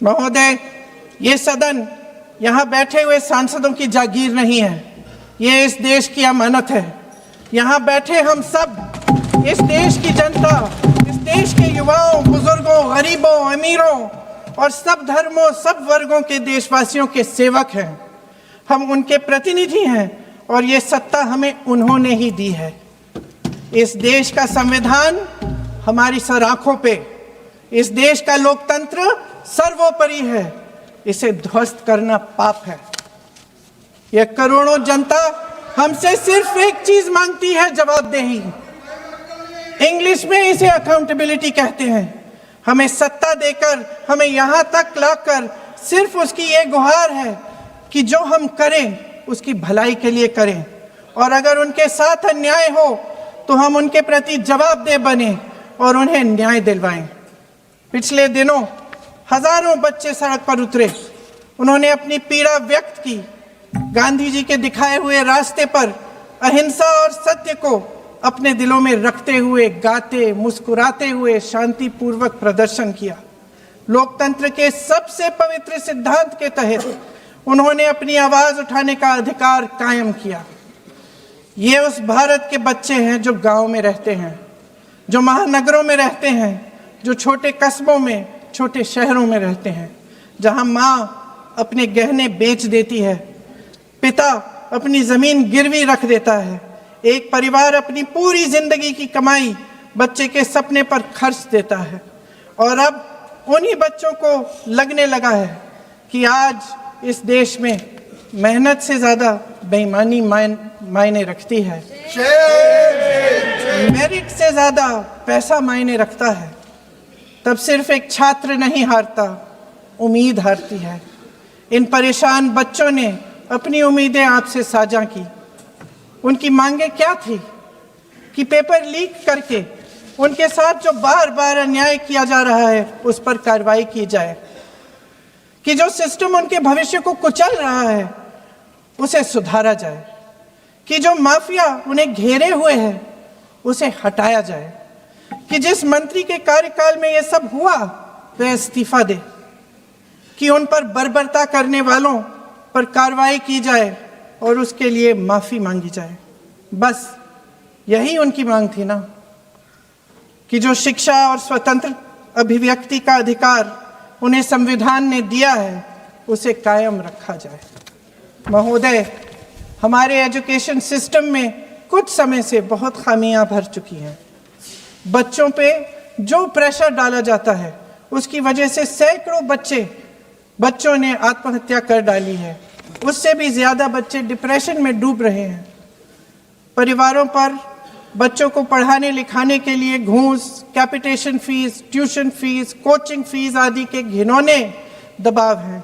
महोदय, ये सदन यहाँ बैठे हुए सांसदों की जागीर नहीं है, ये इस देश की अमानत है। यहाँ बैठे हम सब इस देश की जनता, इस देश के युवाओं, बुजुर्गों, गरीबों, अमीरों और सब धर्मों, सब वर्गों के देशवासियों के सेवक हैं। हम उनके प्रतिनिधि हैं और ये सत्ता हमें उन्होंने ही दी है। इस देश का संविधान हमारी सर आंखों पे, इस देश का लोकतंत्र सर्वोपरि है, इसे ध्वस्त करना पाप है। यह करोड़ों जनता हमसे सिर्फ एक चीज मांगती है, जवाबदेही। इंग्लिश में इसे अकाउंटेबिलिटी कहते हैं। हमें सत्ता देकर, हमें यहाँ तक लाकर सिर्फ उसकी ये गुहार है कि जो हम करें उसकी भलाई के लिए करें, और अगर उनके साथ अन्याय हो तो हम उनके प्रति जवाबदेह बने और उन्हें न्याय दिलवाएं। पिछले दिनों हजारों बच्चे सड़क पर उतरे, उन्होंने अपनी पीड़ा व्यक्त की। गांधी जी के दिखाए हुए रास्ते पर अहिंसा और सत्य को अपने दिलों में रखते हुए, गाते, मुस्कुराते हुए शांतिपूर्वक प्रदर्शन किया। लोकतंत्र के सबसे पवित्र सिद्धांत के तहत उन्होंने अपनी आवाज उठाने का अधिकार कायम किया। ये उस भारत के बच्चे हैं जो गांव में रहते हैं, जो महानगरों में रहते हैं, जो छोटे कस्बों में, छोटे शहरों में रहते हैं, जहां माँ अपने गहने बेच देती है, पिता अपनी जमीन गिरवी रख देता है, एक परिवार अपनी पूरी जिंदगी की कमाई बच्चे के सपने पर खर्च देता है। और अब उन्हीं बच्चों को लगने लगा है कि आज इस देश में मेहनत से ज्यादा बेईमानी मायने रखती है, मेरिट से ज्यादा पैसा मायने रखता है। तब सिर्फ एक छात्र नहीं हारता, उम्मीद हारती है। इन परेशान बच्चों ने अपनी उम्मीदें आपसे साझा की। उनकी मांगे क्या थी? कि पेपर लीक करके उनके साथ जो बार बार अन्याय किया जा रहा है उस पर कार्रवाई की जाए, कि जो सिस्टम उनके भविष्य को कुचल रहा है उसे सुधारा जाए, कि जो माफिया उन्हें घेरे हुए है उसे हटाया जाए, कि जिस मंत्री के कार्यकाल में यह सब हुआ वह इस्तीफा दे, कि उन पर बर्बरता करने वालों पर कार्रवाई की जाए और उसके लिए माफी मांगी जाए। बस यही उनकी मांग थी ना, कि जो शिक्षा और स्वतंत्र अभिव्यक्ति का अधिकार उन्हें संविधान ने दिया है उसे कायम रखा जाए। महोदय, हमारे एजुकेशन सिस्टम में कुछ समय से बहुत खामियां भर चुकी हैं। बच्चों पे जो प्रेशर डाला जाता है उसकी वजह से सैकड़ों बच्चों ने आत्महत्या कर डाली है। उससे भी ज्यादा बच्चे डिप्रेशन में डूब रहे हैं। परिवारों पर बच्चों को पढ़ाने लिखाने के लिए घूस, capitation fees, tuition fees, coaching fees आदि के घिनौने दबाव हैं।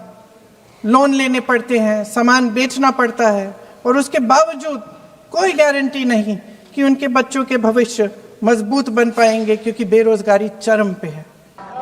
लोन लेने पड़ते हैं, सामान बेचना पड़ता है और उसके बावजूद कोई गारंटी नहीं कि उनके बच्चों के भविष्य मजबूत बन पाएंगे, क्योंकि बेरोजगारी चरम पे है।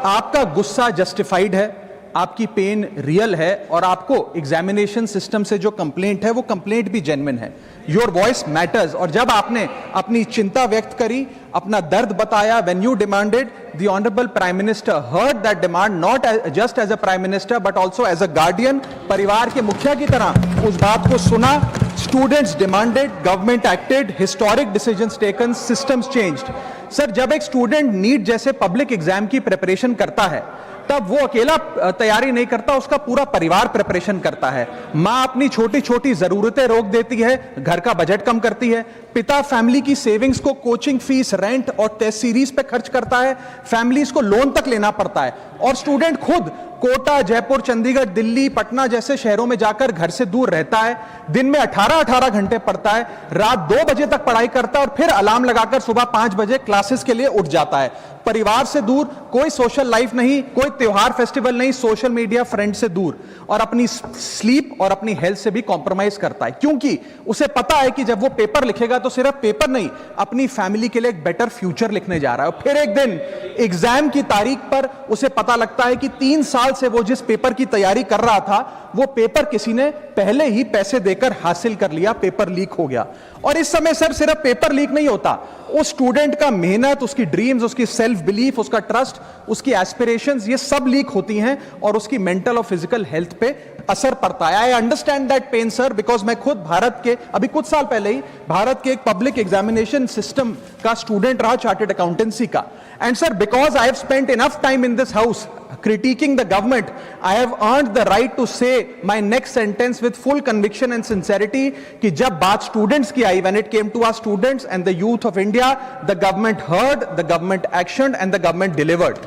आपका गुस्सा जस्टिफाइड है, आपकी पेन रियल है और आपको एग्जामिनेशन सिस्टम से जो कंप्लेंट है वो कंप्लेंट भी जेन्युइन है। Your voice matters. और जब आपने अपनी चिंता व्यक्त करी, अपना दर्द बताया, when you demanded, the honourable prime minister heard that demand, not just as a prime minister but also as a guardian, परिवार के मुखिया की तरह उस बात को सुना। Students demanded, government acted, historic decisions taken, systems changed. Sir, जब एक स्टूडेंट नीट जैसे पब्लिक एग्जाम की प्रिपरेशन करता है तब वो अकेला तैयारी नहीं करता, उसका पूरा परिवार प्रिपरेशन करता है। माँ अपनी छोटी छोटी जरूरतें रोक देती है, घर का बजट कम करती है, पिता फैमिली की सेविंग्स को कोचिंग फीस, रेंट और टेस्ट सीरीज पे खर्च करता है, फैमिलीज को लोन तक लेना पड़ता है, और स्टूडेंट खुद कोटा, जयपुर, चंडीगढ़, दिल्ली, पटना जैसे शहरों में जाकर घर से दूर रहता है, दिन में 18-18 घंटे पढ़ता है, रात 2 बजे तक पढ़ाई करता है और फिर अलार्म लगाकर सुबह 5 बजे क्लासेस के लिए उठ जाता है। परिवार से दूर, कोई सोशल लाइफ नहीं, कोई त्योहार फेस्टिवल नहीं, सोशल मीडिया, फ्रेंड से दूर, और अपनी स्लीप और अपनी हेल्थ से भी कॉम्प्रोमाइज करता है, क्योंकि उसे पता है कि जब वो पेपर लिखेगा तो सिर्फ पेपर नहीं, अपनी फैमिली के लिए एक बेटर फ्यूचर लिखने जा रहा है। और फिर एक दिन एग्जाम की तारीख पर उसे पता लगता है कि 3 साल से वो जिस पेपर की तैयारी कर रहा था वो पेपर किसी ने पहले ही पैसे देकर हासिल कर लिया, पेपर लीक हो गया। और इस समय सर सिर्फ पेपर लीक नहीं होता, उस स्टूडेंट का मेहनत, उसकी ड्रीम्स, उसकी सेल्फ बिलीफ, उसका ट्रस्ट, उसकी एस्पिरेशंस, ये सब लीक होती हैं और उसकी मेंटल और फिजिकल हेल्थ पे असर पड़ता है। I understand that pain sir, because मैं खुद भारत के अभी कुछ साल पहले ही भारत के एक पब्लिक एग्जामिनेशन सिस्टम का स्टूडेंट रहा, चार्टर्ड अकाउंटेंसी का। And sir, because I have spent enough time in this house critiquing the government, I have earned the right to say my next sentence with full conviction and sincerity कि जब बात students की आई, when it came to our students and the youth of India, the government heard, the government actioned and the government delivered.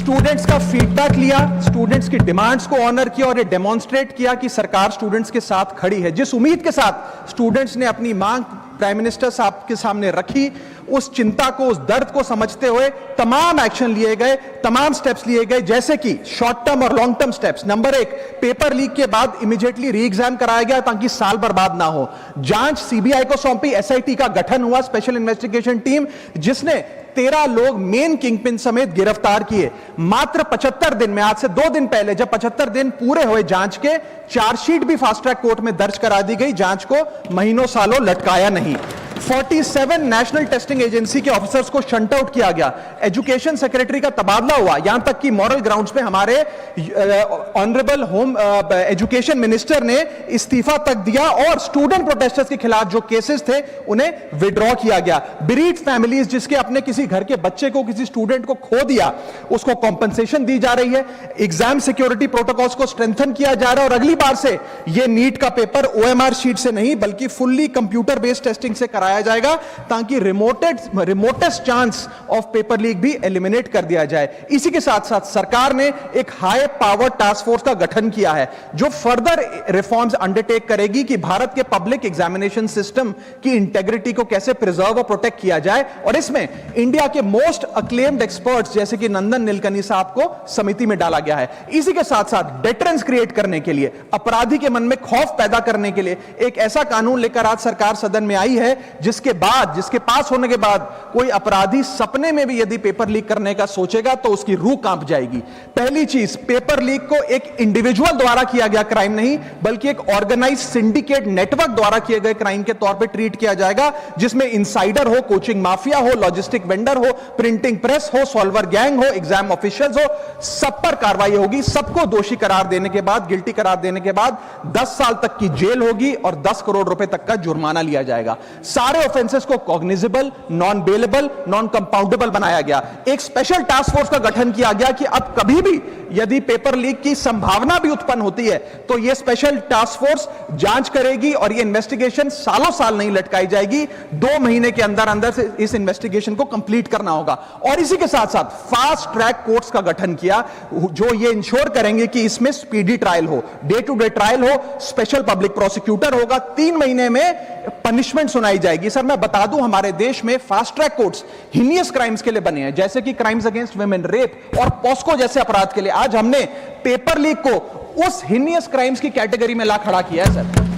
Students का feedback लिया, students की demands को honour किया और ये डेमोन्स्ट्रेट किया कि सरकार स्टूडेंट्स के साथ खड़ी है। जिस उम्मीद के साथ स्टूडेंट्स ने अपनी मांग प्राइम मिनिस्टर साहब के सामने रखी, उस चिंता को, उस दर्द को समझते हुए तमाम एक्शन लिए गए, तमाम स्टेप्स लिए गए, जैसे कि शॉर्ट टर्म और long term steps. Number 1, paper leak के बाद इमीडिएटली री एग्जाम कराया गया ताकि साल बर्बाद ना हो। जांच सीबीआई को सौंपी, एसआईटी का गठन हुआ, स्पेशल इन्वेस्टिगेशन टीम, जिसने 13 लोग मेन किंगपिन समेत गिरफ्तार किए। मात्र 75 दिन में, आज से 2 दिन पहले जब 75 दिन पूरे हुए जांच के, चार्जशीट भी फास्ट ट्रैक कोर्ट में दर्ज करा दी गई, जांच को महीनों सालों लटकाया नहीं। 47 नेशनल टेस्टिंग एजेंसी के ऑफिसर्स को शंट आउट किया गया, एजुकेशन सेक्रेटरी का तबादला हुआ, यहां तक कि मॉरल ग्राउंड्स पे हमारे ऑनरेबल होम एजुकेशन मिनिस्टर ने इस्तीफा तक दिया और स्टूडेंट प्रोटेस्टर्स के खिलाफ जो केसेस थे उन्हें विड्रॉ किया गया। बीरीड फैमिलीज जिसके अपने किसी घर के बच्चे को, किसी स्टूडेंट को खो दिया, उसको कॉम्पनसेशन दी जा रही है। एग्जाम सिक्योरिटी प्रोटोकॉल्स को स्ट्रेंथन किया जा रहा है और अगली बार से यह नीट का पेपर ओएमआर शीट से नहीं बल्कि फुल्ली कंप्यूटर बेस्ड टेस्टिंग से कराया जाएगा ताकि remotest chance of paper leak भी एलिमिनेट कर दिया जाए। इसी के साथ साथ सरकार ने एक हाई पावर टास्क फोर्स का गठन किया है जो फर्दर रिफॉर्म्स अंडरटेक करेगी कि भारत के पब्लिक एग्जामिनेशन सिस्टम की इंटेग्रिटी को कैसे प्रिजर्व और प्रोटेक्ट किया जाए, और इसमें इंडिया के मोस्ट अक्लेम्ड एक्सपर्ट्स जैसे कि नंदन नीलकनी साहब को समिति में डाला गया है। इसी के साथ साथ डेटरेंस क्रिएट करने के लिए, अपराधी के मन में खौफ पैदा करने के लिए एक ऐसा कानून लेकर आज सरकार सदन में आई है जिसके पास होने के बाद कोई अपराधी सपने में भी यदि पेपर लीक करने का सोचेगा तो उसकी रूह कांप जाएगी। पहली चीज, पेपर लीक को एक इंडिविजुअल द्वारा किया गया क्राइम नहीं बल्कि एक ऑर्गेनाइज्ड सिंडिकेट नेटवर्क द्वारा किए गए क्राइम के तौर पे ट्रीट किया जाएगा, जिसमें इनसाइडर हो, कोचिंग माफिया हो, लॉजिस्टिक वेंडर हो, प्रिंटिंग प्रेस हो, सॉल्वर गैंग हो, एग्जाम ऑफिशियल्स हो, सब पर कार्रवाई होगी। सबको दोषी करार देने के बाद, गिल्टी करार देने के बाद 10 साल तक की जेल होगी और 10 करोड़ रुपए तक का जुर्माना लिया जाएगा। सारे ऑफेंसेस को cognizable, non bailable, non compoundable बनाया गया। एक स्पेशल टास्क फोर्स का गठन किया गया कि अब कभी भी यदि पेपर लीक की संभावना भी उत्पन्न होती है तो यह स्पेशल टास्क फोर्स जांच करेगी और यह इन्वेस्टिगेशन सालों साल नहीं लटकाई जाएगी। 2 महीने के अंदर अंदर से इस इन्वेस्टिगेशन को कंप्लीट करना होगा। और इसी के साथ साथ फास्ट ट्रैक कोर्ट्स का गठन किया जो यह इंश्योर करेंगे कि इसमें स्पीडी ट्रायल हो, डे टू डे ट्रायल हो, स्पेशल पब्लिक प्रोसिक्यूटर होगा, 3 महीने में पनिशमेंट सुनाई जाएगी। सर, मैं बता दूं, हमारे देश में fast track courts heinous crimes के लिए बने हैं, जैसे कि क्राइम्स अगेंस्ट वुमेन, रेप और पॉस्को जैसे अपराध के लिए। आज हमने पेपर लीक को उस हीनियस क्राइम्स की कैटेगरी में ला खड़ा किया है सर।